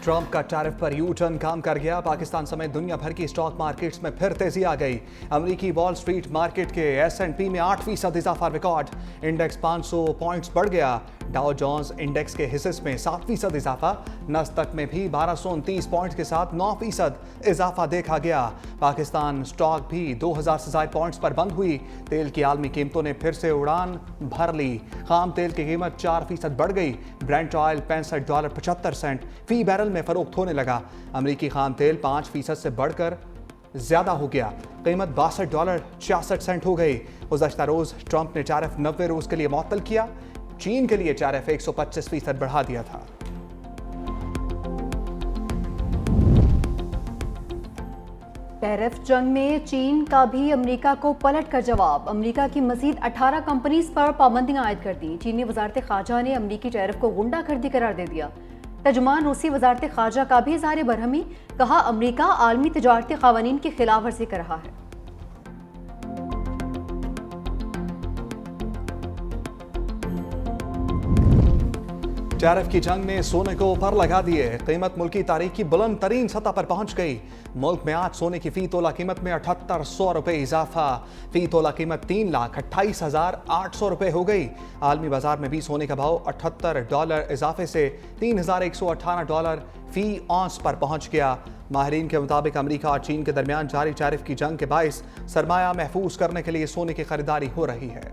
Trump का tariff पर U turn काम कर गया। पाकिस्तान समेत दुनिया भर की स्टॉक मार्केट्स में फिर तेजी आ गई। अमेरिकी वॉल स्ट्रीट मार्केट के S&P में 8% इजाफा रिकॉर्ड। इंडेक्स 500 पॉइंट्स बढ़ गया। डाउ जोन्स इंडेक्स के हिस्से में 7% इजाफा। नस्दक में भी 1229 पॉइंट्स के साथ 9% इजाफा देखा गया। पाकिस्तान स्टॉक भी 2000 से ज्यादा पॉइंट्स पर बंद हुई। तेल की आलमी कीमतों ने फिर से उड़ान भर ली। खाम तेल की कीमत 4% बढ़ गई। ब्रेंट ऑयल $65.75 फी बैरल में फरोख्त होने लगा। अमेरिकी खाम तेल 5% से बढ़कर ज्यादा हो गया। कीमत $62.66 हो गई। गुज़श्ता रोज ट्रंप ने टैरिफ 90 रोज के लिए मुअत्तल किया। चीन के लिए टैरिफ 125% बढ़ा दिया था। टैरिफ जंग में चीन का भी अमेरिका को पलट कर जवाब। अमेरिका की मजीद 18 कंपनीज पर पाबंदियां आयद कर दी। चीनी वजारत खारजा ने अमेरिकी टैरिफ को गुंडागर्दी करार दे दिया। तर्जुमान रूसी वजारत खारजा का भी इज़हार बरहमी, कहा अमेरिका आलमी तिजारती क़वानीन की खिलाफ वर्जी कर रहा है। टैरिफ की जंग ने सोने को ऊपर लगा दिए। कीमत मुल्की तारीख की बुलंद तरीन सतह पर पहुंच गई। मुल्क में आज सोने की फी तोला कीमत में 7800 रुपए इजाफा। फी तोला कीमत $3,28,800 रुपए हो गई। आलमी बाजार में भी सोने का भाव $78 इजाफे से $3,118 फी औंस पर पहुंच गया। माहिरीन के मुताबिक अमेरिका और चीन के दरमियान जारी टैरिफ की जंग के बायस सरमाया महफूज करने के लिए सोने की खरीदारी हो रही है।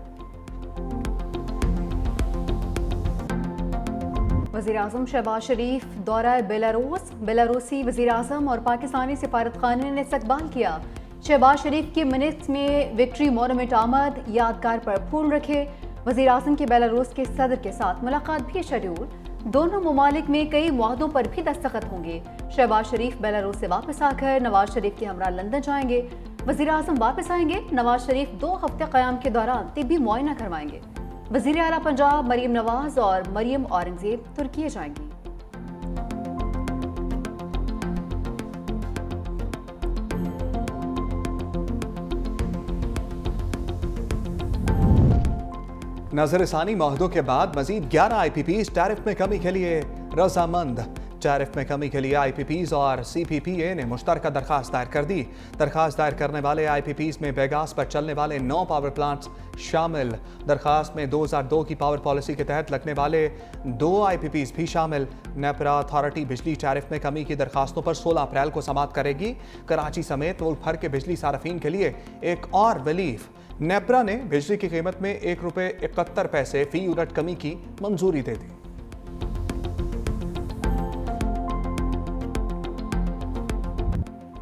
वज़ीर-ए-आज़म शहबाज शरीफ दौरा बेलारूस, बेलारूसी वज़ीर-ए-आज़म और पाकिस्तानी सिफारतखाने ने इस्तकबाल किया। शहबाज शरीफ की मिनट्स में विक्ट्री मोनूमेंट आमद यादगार पर फूल रखे। वज़ीर-ए-आज़म की बेलारूस के सदर के साथ मुलाकात भी शेड्यूल। दोनों ममालिक में कई मुआहदों पर भी दस्तखत होंगे। शहबाज शरीफ बेलारूस से वापस आकर नवाज शरीफ के हमरा लंदन जाएंगे। वज़ीर-ए-आज़म वापस आएंगे। नवाज शरीफ 2 हफ्ते क़याम के दौरान तिब्बी मुआयना करवाएंगे। वज़ीर आला पंजाब मरियम नवाज और मरियम औरंगजेब तुर्की जाएंगी। नजरसानी मुआहदों के बाद मजीद 11 IPPs टैरिफ में कमी के लिए रजामंद। टैरिफ में कमी के लिए IPPs और CPPA ने मुश्तरका दरखास्त दायर कर दी। दरखास्त दायर करने वाले IPPs में बेगास पर चलने वाले 9 पावर प्लांट्स शामिल। दरखास्त में 2002 की पावर पॉलिसी के तहत लगने वाले 2 IPPs भी शामिल। नेपरा अथॉरिटी बिजली टैरिफ में कमी की दरखास्तों पर 16 अप्रैल को समाअत करेगी। कराची समेत मुल्क भर के बिजली सार्फिन के लिए एक और रिलीफ। नेपरा ने बिजली की कीमत में ₹1.71 फी यूनिट कमी की मंजूरी दे दी।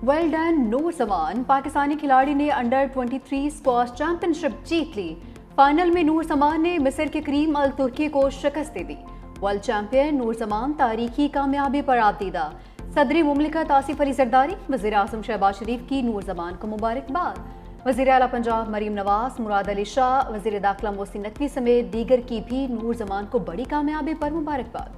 वेल डन नूर जमान। पाकिस्तानी खिलाड़ी ने अंडर 23 स्क्वॉश चैंपियनशिप जीत ली। फाइनल में नूर जमान ने मिस्र के करीम अल तुर्की को शिकस्त दे दी। वर्ल्ड चैंपियन नूर जमान तारीखी कामयाबी पर आबदीदा। सदरी मुमलिकत आसिफ अली जरदारी, वज़ीर-ए-आज़म शहबाज शरीफ की नूर जमान को मुबारकबाद। वज़ीर आला पंजाब मरीम नवाज, मुराद अली शाह, वज़ीर दाखिला मोहसिन नकवी समेत दीगर की भी नूर जमान को बड़ी कामयाबी पर मुबारकबाद।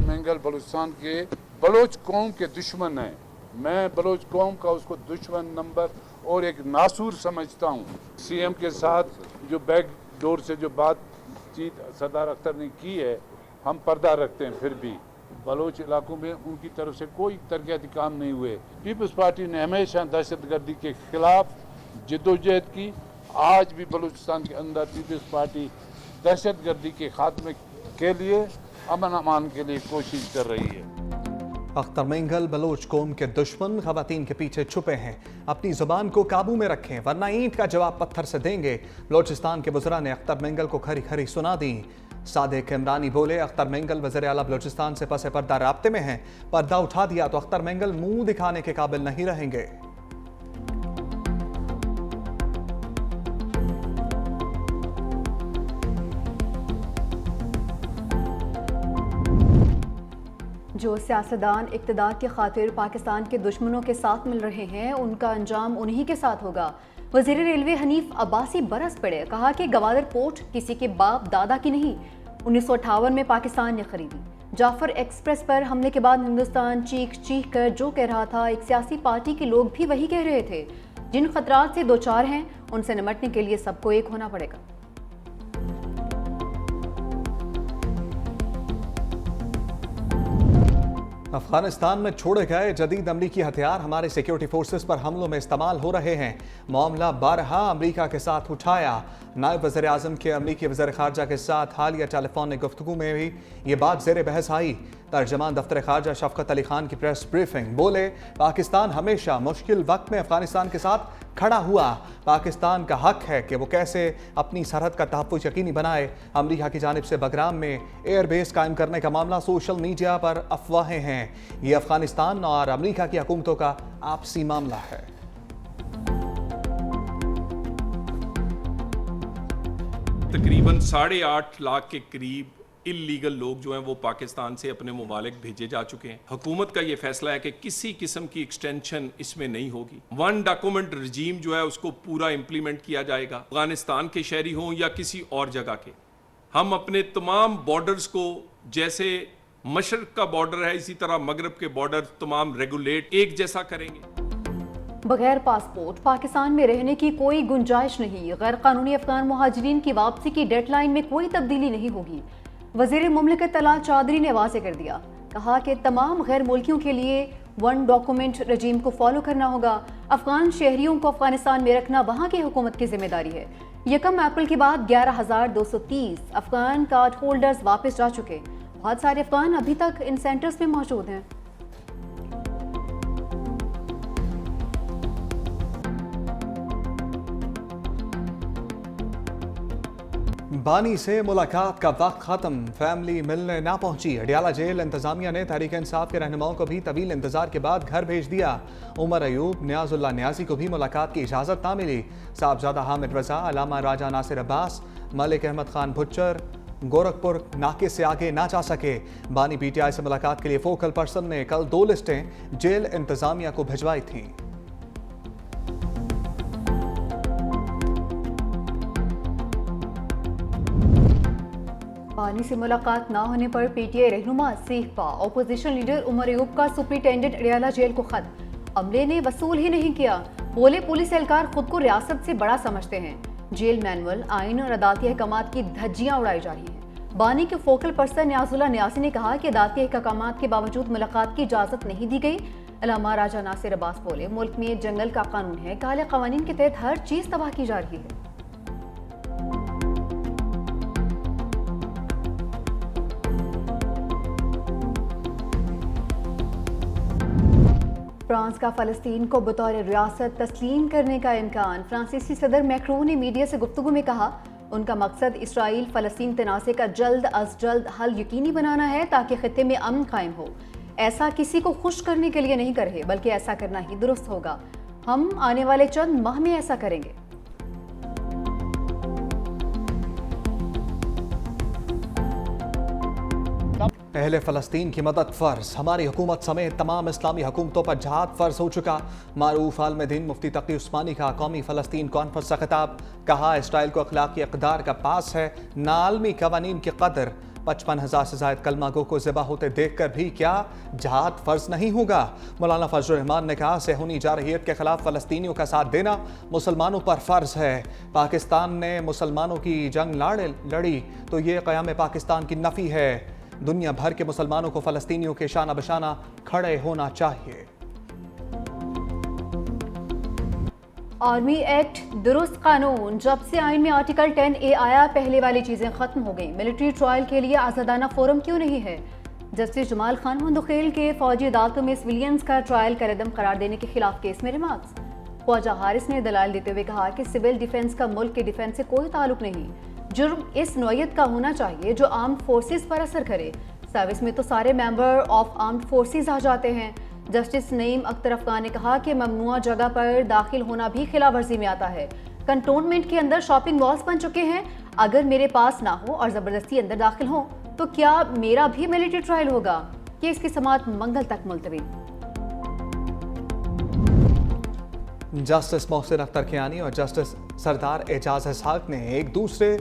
मेंगल बलूचिस्तान के बलोच कौम के दुश्मन है। मैं बलोच कौम का उसको दुश्मन नंबर और एक नासूर समझता हूँ। CM के साथ जो बैक डोर से जो बातचीत सरदार अख्तर ने की है, हम पर्दा रखते हैं। फिर भी बलोच इलाकों में उनकी तरफ से कोई तरक्याती काम नहीं हुए। पीपल्स पार्टी ने हमेशा दहशतगर्दी के खिलाफ जद्दोजहद की। आज भी बलूचिस्तान के अंदर पीपल्स पार्टी दहशतगर्दी के खात्मे के लिए, अमन अमान के लिए कोशिश कर रही है। अख्तर मेंगल बलोच कौम के दुश्मन खवातीन के पीछे छुपे हैं। अपनी जुबान को काबू में रखें वरना ईंट का जवाब पत्थर से देंगे। बलोचिस्तान के वज़रा ने अख्तर मेंगल को खरी खरी सुना दी। सादिक इमरानी बोले, अख्तर मेंगल वज़ीर आला बलोचिस्तान से पसे पर्दा राब्ते में हैं। पर्दा उठा दिया तो अख्तर मेंगल मुंह दिखाने के काबिल नहीं रहेंगे। जो सियासतदान इक़्तिदार की खातिर पाकिस्तान के दुश्मनों के साथ मिल रहे हैं, उनका अंजाम उन्हीं के साथ होगा। वज़ीर रेलवे हनीफ अब्बासी बरस पड़े, कहा कि गवादर पोर्ट किसी के बाप दादा की नहीं, 1958 में पाकिस्तान ने खरीदी। जाफर एक्सप्रेस पर हमले के बाद हिंदुस्तान चीख चीख कर जो कह रहा था, एक सियासी पार्टी के लोग भी वही कह रहे थे। जिन खतरात से दो चार हैं, उनसे निपटने के लिए सबको एक होना पड़ेगा। अफगानिस्तान में छोड़े गए जदीद अमरीकी हथियार हमारे सिक्योरिटी फोर्सेस पर हमलों में इस्तेमाल हो रहे हैं। मामला बारहा अमरीका के साथ उठाया। नायब वज़ीर आज़म के अमरीकी वज़ीर ख़ारजा के साथ हालिया टेलीफोनिक गुफ्तगू में भी ये बात ज़ेर बहस आई। तर्जमान दफ्तर ख़ारजा शफ़क़त अली खान की प्रेस ब्रीफिंग। बोले, पाकिस्तान हमेशा मुश्किल वक्त में अफगानिस्तान के साथ खड़ा हुआ। पाकिस्तान का हक है कि वो कैसे अपनी सरहद का तहफ़्फ़ुज़ यकीनी बनाए। अमरीका की जानिब से बगराम में एयरबेस कायम करने का मामला सोशल मीडिया पर अफवाहें हैं। ये अफगानिस्तान और अमरीका की हुकूमतों का आपसी मामला है। तकरीबन 8.5 लाख के करीब इल्लीगल लोग जो हैं वो पाकिस्तान से अपने ममालिक भेजे जा चुके हैं। हुकूमत का ये फैसला है कि किसी किस्म की एक्सटेंशन इसमें नहीं होगी। 1 डॉक्यूमेंट रजीम जो है उसको पूरा इम्प्लीमेंट किया जाएगा, अफगानिस्तान के शहरी हों या किसी और जगह के। हम अपने तमाम बॉर्डर्स को, जैसे मशरक का बॉर्डर है इसी तरह मगरब के बॉर्डर तमाम रेगुलेट एक जैसा करेंगे। बगैर पासपोर्ट पाकिस्तान में रहने की कोई गुंजाइश नहीं। गैर कानूनी अफगान मुहाजिरीन की वापसी की डेडलाइन में कोई तब्दीली नहीं होगी। वज़ीर मुमलिकत तलाल चौधरी ने वाज़ेह कर दिया। कहा कि तमाम गैर मुल्कियों के लिए 1 डॉक्यूमेंट रजीम को फॉलो करना होगा। अफगान शहरियों को अफगानिस्तान में रखना वहाँ की हुकूमत की जिम्मेदारी है। 1 अप्रैल के बाद 11,230 अफगान कार्ड होल्डर्स वापस जा चुके। बहुत सारे अफगान अभी तक इन सेंटर्स में मौजूद हैं। बानी से मुलाकात का वक्त खत्म, फैमिली मिलने ना पहुंची। अडियाला जेल इंतजामिया ने तहरीक इंसाफ के रहनुमाओं को भी तवील इंतजार के बाद घर भेज दिया। उमर अयूब, न्याजुल्लाह न्याजी को भी मुलाकात की इजाज़त ना मिली। साहबजादा हामिद रजा, अलामा राजा नासिर अब्बास, मलिक अहमद खान भुच्चर गोरखपुर नाके से आगे ना जा सके। बानी पीटीआई से मुलाकात के लिए फोकल पर्सन ने कल 2 लिस्टें जेल इंतजामिया को भिजवाई थीं। बानी से मुलाकात ना होने पर पीटीआई रहनुमा इस्तीफा। ऑपोजिशन लीडर उमर अयूब का सुप्रिंटेंडेंट अडियाला जेल को खत। अमले ने वसूल ही नहीं किया। बोले, पुलिस एहलकार खुद को रियासत से बड़ा समझते हैं। जेल मैनुअल, आइन और अदालती अहकामात की धज्जियां उड़ाई जा रही हैं। बानी के फोकल पर्सन न्याजुल्लाह न्यासी ने कहा कि अदालती अहकामात के बावजूद मुलाकात की इजाजत नहीं दी गई। अलामा राजा नासिर अब्बास बोले, मुल्क में जंगल का कानून है, काले कवानीन के तहत हर चीज तबाह की जा रही है। फ्रांस का फ़लस्तीन को बतौर रियासत तस्लीम करने का इम्कान। फ्रांसीसी सदर मैक्रोन ने मीडिया से गुफ्तगू में कहा, उनका मकसद इसराइल फ़लस्तीन तनाज़े का जल्द अज जल्द हल यकीनी बनाना है ताकि खित्ते में अमन कायम हो। ऐसा किसी को खुश करने के लिए नहीं कर रहे, बल्कि ऐसा करना ही दुरुस्त होगा। हम आने वाले चंद माह में ऐसा करेंगे। अहले फ़लस्तीन की मदद फ़र्ज। हमारी हुकूमत समेत तमाम इस्लामी हुकूमतों पर जहाद फ़र्ज हो चुका। मारूफ आलम दीन मुफ्ती तकी उस्मानी का कौमी फ़लस्तीन कॉन्फ्रेंस का खिताब। कहा, इसराइल को अखलाकी इक़दार का पास है, नालमी कवानीन की कदर। 55,000 से ज़ायद कलमा गो को ज़िबा होते देख कर भी क्या जहाद फ़र्ज नहीं होगा। मौलाना फजलुर रहमान ने कहा, सेहूनी जारहियत के खिलाफ फ़लस्तीनियों का साथ देना मुसलमानों पर फ़र्ज है। पाकिस्तान ने मुसलमानों की जंग लड़ी तो ये क़याम पाकिस्तान की नफ़ी है। दुनिया भर के मुसलमानों को फ़लस्तीनियों के शाना बशाना खड़े होना चाहिए। आर्मी एक्ट दुरुस्त कानून। जब से आइन में आर्टिकल 10A आया, पहले वाली चीजें खत्म हो गई। मिलिट्री ट्रायल के लिए आज़ादाना फोरम क्यों नहीं है? जस्टिस जमाल खान मुंदखेल के फौजी अदालतों में सिविलियंस का ट्रायल कलअदम करार देने के खिलाफ केस में रिमार्क्स। ख्वाजा हारिस ने दलाल देते हुए कहा कि सिविल डिफेंस का मुल्क के डिफेंस से कोई ताल्लुक नहीं। जुर्म इस नौयत का होना चाहिए जो आर्म्ड फोर्सेस पर असर करे। सर्विस में तो सारे मेंबर ऑफ आर्म्ड फोर्सेस आ जाते हैं। जस्टिस नईम अख्तर अफगान ने कहा कि ममनुआ जगह पर दाखिल होना भी खिलाफ वर्जी में आता है। कंटोनमेंट के अंदर शॉपिंग मॉल्स बन चुके हैं। अगर मेरे पास ना हो और ज़बरदस्ती अंदर दाखिल हो तो क्या मेरा भी मिलिट्री ट्रायल होगा? केस की समाअत मंगल तक मुलतवी। जस्टिस मोहसिन अख्तर कियानी और जस्टिस सरदार एजाज इसहाक ने एक दूसरे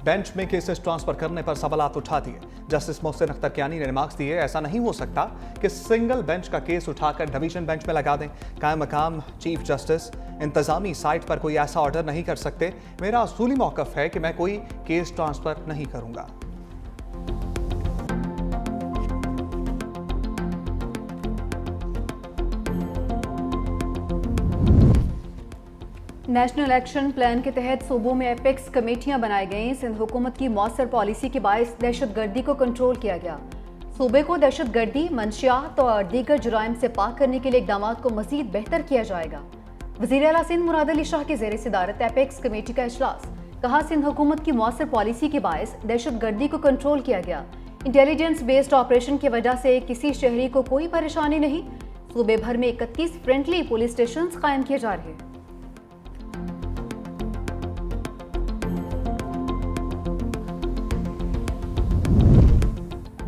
बेंच में केसेस ट्रांसफर करने पर सवालात उठा दिए। जस्टिस मोहसिन अख्तर कियानी ने रिमार्क्स दिए, ऐसा नहीं हो सकता कि सिंगल बेंच का केस उठाकर डिवीजन बेंच में लगा दें। कायम मकाम चीफ जस्टिस इंतजामी साइट पर कोई ऐसा ऑर्डर नहीं कर सकते। मेरा असूली मौक़िफ़ है कि मैं कोई केस ट्रांसफर नहीं करूंगा। नेशनल एक्शन प्लान के तहत सूबों में एपेक्स कमेटियां बनाई गईं। सिंध हुकूमत की मौसर पॉलिसी के बायस दहशतगर्दी को कंट्रोल किया गया। सूबे को दहशतगर्दी, मंशियात और दीगर जुराइम से पाक करने के लिए इकदाम को मजीद बेहतर किया जाएगा। वज़ीर आला सिंध मुराद अली शाह की ज़ेर सदारत एपेक्स कमेटी का इजलास। कहा, सिंध हुकूमत की मौसर पॉलिसी के बायस दहशतगर्दी को कंट्रोल किया गया। इंटेलिजेंस बेस्ड ऑपरेशन की वजह से किसी शहरी को कोई परेशानी नहीं। सूबे भर में 31 फ्रेंडली पुलिस स्टेशन कायम किए जा रहे हैं।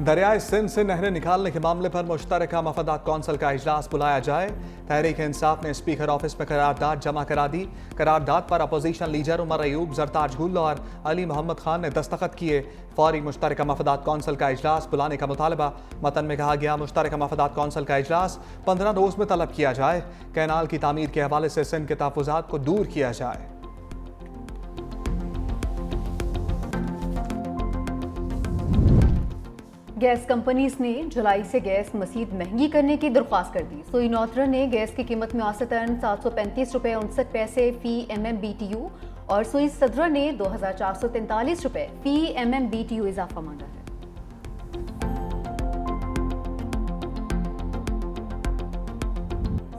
दरियाए सिंध से नहरें निकालने के मामले पर मुश्तरका मफादात कौंसिल का इजलास बुलाया जाए। तहरीक इंसाफ ने स्पीकर ऑफिस में करारदाद जमा करा दी। करारदाद पर अपोजिशन लीडर उमर अयूब, जरताज गुल और अली मोहम्मद खान ने दस्तखत किए। फौरी मुश्तरका मफादात कौंसिल का इजलास बुलाने का मुतालबा। मतन में कहा गया, मुश्तरका मफादात कौंसिल का इजलास 15 रोज में तलब किया जाए। कैनाल की तामीर के हवाले से सिंध के तहफ़्फ़ुज़ात को दूर किया जाए। गैस कंपनीज ने जुलाई से गैस मज़ीद महंगी करने की दरख्वास्त कर दी। सोई नौतरा ने गैस की कीमत में औसतन 735 रुपये 59 पैसे फी MMBTU और सोई सदरा ने 2443 रुपये फी MMBTU इजाफा मांगा है।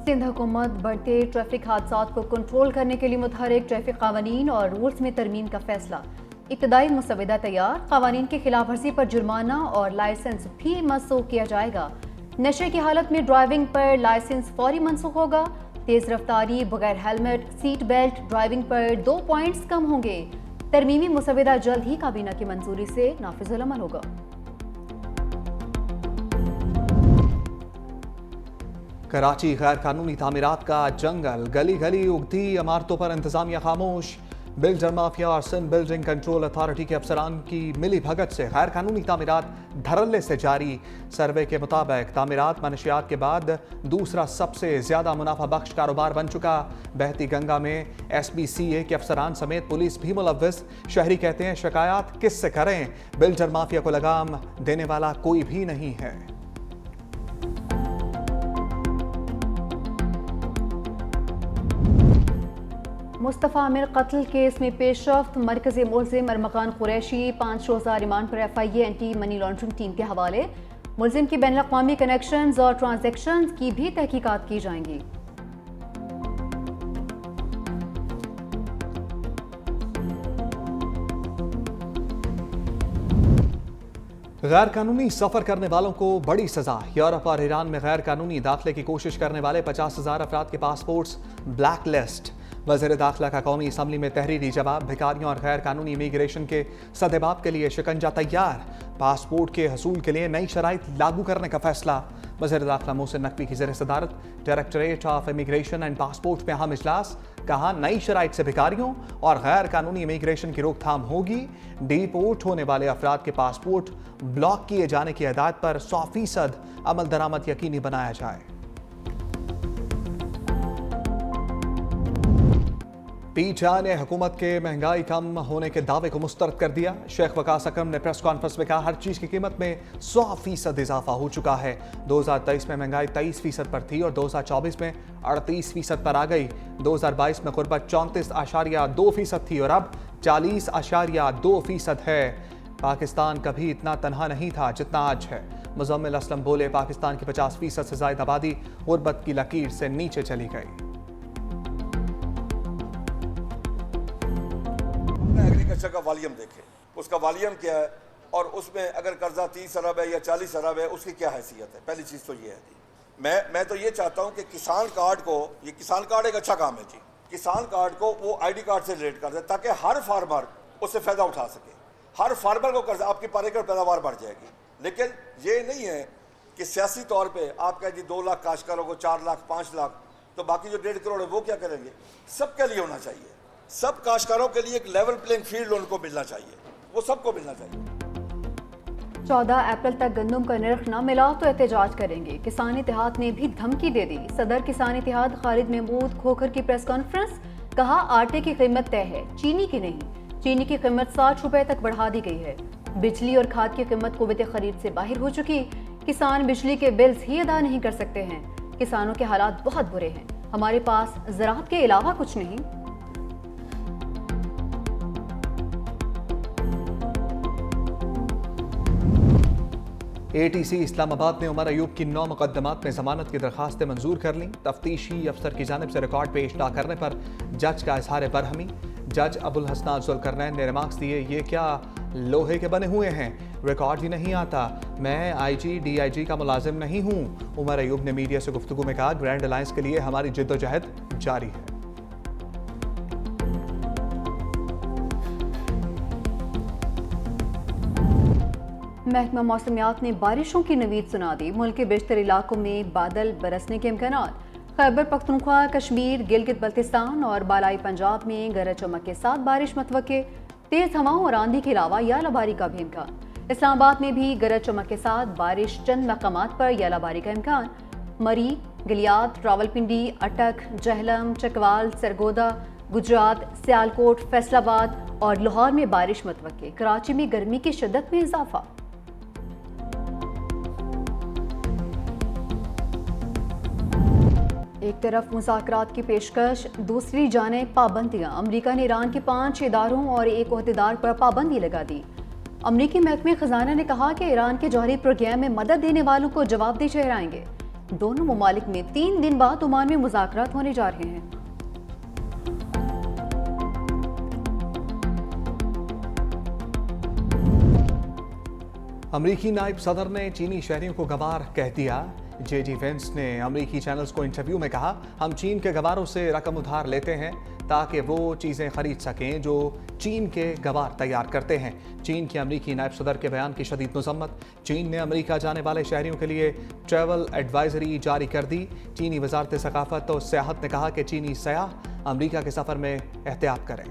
सिंध हुकूमत बढ़ते ट्रैफिक हादसात को कंट्रोल करने के लिए मुतहरिक ट्रैफिक कानून और रूल्स में तरमीम का फैसला। इब्तदाई मुसविदा तैयार। कानून की खिलाफ वर्जी पर जुर्माना और लाइसेंस भी मनसूख किया जाएगा। नशे की हालत में ड्राइविंग पर लाइसेंस फौरी मनसूख होगा। तेज रफ्तारी, बगैर हेलमेट, सीट बेल्ट ड्राइविंग पर 2 पॉइंट्स कम होंगे। तरमीमी मुसविदा जल्द ही काबीना की मंजूरी से नाफिजुल अमल होगा। कराची गैर कानूनी तामीरात का जंगल। गली गली उगती इमारतों पर इंतजामिया खामोश। बिल्डर माफिया और सिंध बिल्डिंग कंट्रोल अथॉरिटी के अफसरान की मिली भगत से गैर कानूनी तामीरात धड़ल्ले से जारी। सर्वे के मुताबिक तामीरात मनशियात के बाद दूसरा सबसे ज्यादा मुनाफा बख्श कारोबार बन चुका। बहती गंगा में SBCA के अफसरान समेत पुलिस भी मुलव्वस। शहरी कहते हैं, शिकायत किससे करें, बिल्डर माफिया को लगाम देने वाला कोई भी नहीं है। मुस्तफ़ा आमिर कत्ल केस में पेशरफ्त। मरकजी मुलजिम अरमकान कुरैशी 5 रोज़ा रिमांड पर FIA anti money laundering team के हवाले। मुलजिम की बैनुल अक़वामी कनेक्शंस और ट्रांजैक्शंस की भी तहकीकात की जाएंगी। गैर कानूनी सफर करने वालों को बड़ी सजा। यूरोप और ईरान में गैर कानूनी दाखिले की कोशिश करने वाले 50,000 अफराद के पासपोर्ट्स ब्लैक लिस्ट। वज़ीर दाखिला का कौमी असम्बली में तहरीरी जवाब। भिखारियों और गैर कानूनी इमिग्रेशन के सदेबाब के लिए शिकंजा तैयार। पासपोर्ट के हसूल के लिए नई शराइत लागू करने का फैसला। वज़ीर दाखिला मोहसिन नकवी की ज़ेर सदारत directorate of immigration and passport में अहम इजलास। कहा, नई शराइत से भिखारियों और गैर कानूनी इमिग्रेशन की रोकथाम होगी। डिपोर्ट होने वाले अफराद के पासपोर्ट ब्लॉक किए जाने की हदायत पर 100% अमल दरामद यकीनी बनाया जाए। PTI ने हुकूमत के महंगाई कम होने के दावे को मुस्तरद कर दिया। शेख वकास अकरम ने प्रेस कॉन्फ्रेंस में कहा, हर चीज़ की कीमत में 100% इजाफा हो चुका है। 2023 में महंगाई 23% पर थी और 2024 में 38% पर आ गई। 2022 में गुर्बत 34.2% थी और अब 40.2% है। पाकिस्तान कभी इतना तनहा नहीं था जितना आज है। मुज़म्मिल असलम बोले, पाकिस्तान की 50% से ज़ायद आबादी गुर्बत की लकीर से नीचे चली गई। एग्रीकल्चर का वॉल्यूम देखें, उसका वॉल्यूम क्या है और उसमें अगर कर्जा 30 अरब है या 40 अरब है, उसकी क्या हैसियत है। पहली चीज़ तो ये है। मैं तो ये चाहता हूँ कि किसान कार्ड को, ये किसान कार्ड एक अच्छा काम है जी, किसान कार्ड को वो ID कार्ड से रिलेट कर दे ताकि हर फार्मर उससे फ़ायदा उठा सके। हर फार्मर को कर्जा, आपकी पर एकड़ पैदावार बढ़ जाएगी। लेकिन ये नहीं है कि सियासी तौर पर आप कहें जी 2 लाख काश्तकारों को, 4 लाख, 5 लाख, तो बाकी जो 1.5 करोड़ है वो क्या करेंगे। सबके लिए होना चाहिए, सब काश्तकारों के लिए एक लेवल प्लेइंग फील्ड उनको मिलना चाहिए, वो सबको मिलना चाहिए। 14 अप्रैल तक गंदम का निर्ख न मिला तो एहतजाज करेंगे। किसान इत्तेहाद ने भी धमकी दे दी। सदर किसान इत्तेहाद खालिद महमूद खोखर की प्रेस कॉन्फ्रेंस। कहा, आटे की कीमत तय है, चीनी की नहीं। चीनी की कीमत 60 रुपए तक बढ़ा दी गई है। बिजली और खाद की कीमत कुव्वत खरीद से बाहर हो चुकी। किसान बिजली के बिल्स ही अदा नहीं कर सकते हैं। किसानों के हालात बहुत बुरे हैं। हमारे पास ज़राअत के अलावा कुछ नहीं। ATC इस्लामाबाद ने उमर अयूब की 9 मुकदमात में जमानत की दरखास्तें मंजूर कर लीं। तफ्तीशी अफसर की जानिब से रिकॉर्ड पेश ना करने पर जज का इजहार बरहमी। जज अबुल हसनान जुल्करनैन ने रिमार्क्स दिए, ये क्या लोहे के बने हुए हैं, रिकॉर्ड ही नहीं आता, मैं IG DIG का मुलाजिम नहीं हूँ। उमर अयूब ने मीडिया से गुफ्तगू में कहा, ग्रैंड अलायंस के लिए हमारी जिद्दोजहद जारी है। महकमा मौसमियात ने बारिशों की नवीद सुना दी। मुल्क के बेशतर इलाकों में बादल बरसने के इम्कानात। खैबर पख्तूनख्वा, कश्मीर, गिलगित बल्तिस्तान और बालाई पंजाब में गरज चमक के साथ बारिश मतवक्के। तेज हवाओं और आंधी के अलावा यालाबारी का भी इम्कान। इस्लामाबाद में भी गरज चमक के साथ बारिश, चंद मकामात पर यालाबारी का इम्कान। मरी, गिलियात, रावलपिंडी, अटक, जहलम, चकवाल, सरगोदा, गुजरात, सियालकोट, फैसलाबाद और लाहौर में बारिश मतवक्के। कराची में गर्मी की शिद्दत में इजाफा। एक तरफ मुज़ाकरात की पेशकश, दूसरी जानिब पाबंदियां। अमरीका ने ईरान के 5 इदारों और एक ओहदेदार पर पाबंदी लगा दी। अमरीकी महकमे खजाना ने कहा कि ईरान के जौहरी प्रोग्राम में मदद देने वालों को जवाबदेह ठहराएंगे। दोनों ममालिक में 3 दिन बाद ओमान में मुज़ाकरात होने जा रहे हैं। अमरीकी नायब सदर ने चीनी शहरियों को गवार कह दिया। JD वेंस ने अमरीकी चैनल्स को इंटरव्यू में कहा, हम चीन के गवारों से रकम उधार लेते हैं ताकि वो चीज़ें खरीद सकें जो चीन के गवार तैयार करते हैं। चीन के अमरीकी नायब सदर के बयान की शदीद मजम्मत। चीन ने अमरीका जाने वाले शहरियों के लिए ट्रैवल एडवाइजरी जारी कर दी। चीनी वजारत सकाफत और सियाहत ने कहा कि चीनी सयाह अमरीका के सफ़र में एहतियात करें।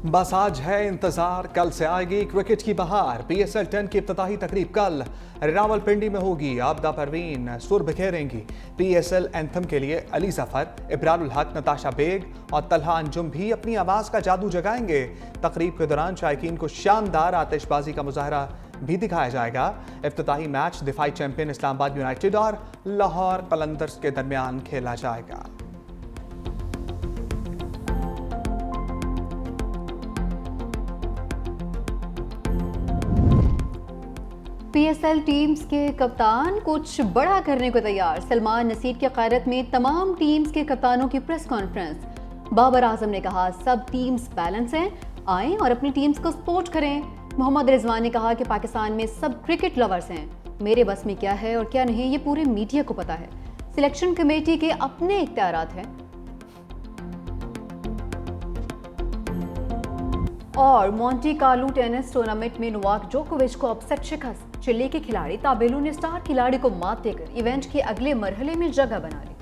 बस आज है इंतजार, कल से आएगी क्रिकेट की बहार। PSL 10 की इफ्तिताही तकरीब कल रावलपिंडी में होगी। आबदा परवीन सुर बिखेरेंगी। PSL एंथम के लिए अली जफर, इब्रारुल हक, नताशा बेग और तलहा अंजुम भी अपनी आवाज़ का जादू जगाएंगे। तकरीब के दौरान शायकीन को शानदार आतिशबाजी का मुजाहरा भी दिखाया जाएगा। इफ्तिताही मैच दिफाई चैंपियन इस्लामाबाद यूनाइटेड और लाहौर कलंदर्स के दरमियान खेला जाएगा। PSL टीम्स के कप्तान कुछ बड़ा करने को तैयार। सलमान नसीर की क़यादत में तमाम टीम्स के कप्तानों की प्रेस कॉन्फ्रेंस। बाबर आजम ने कहा, सब टीम्स बैलेंस हैं, आएँ और अपनी टीम्स को सपोर्ट करें। मोहम्मद रिजवान ने कहा कि पाकिस्तान में सब क्रिकेट लवर्स हैं, मेरे बस में क्या है और क्या नहीं ये पूरे मीडिया को पता है। सिलेक्शन कमेटी के अपने इख्तियारात हैं। और मोंटी कार्लो टेनिस टूर्नामेंट में नोवाक जोकोविच को अपसेट शिकस्त। चिली के खिलाड़ी ताबेलू ने स्टार खिलाड़ी को मात देकर इवेंट के अगले मरहले में जगह बना ली।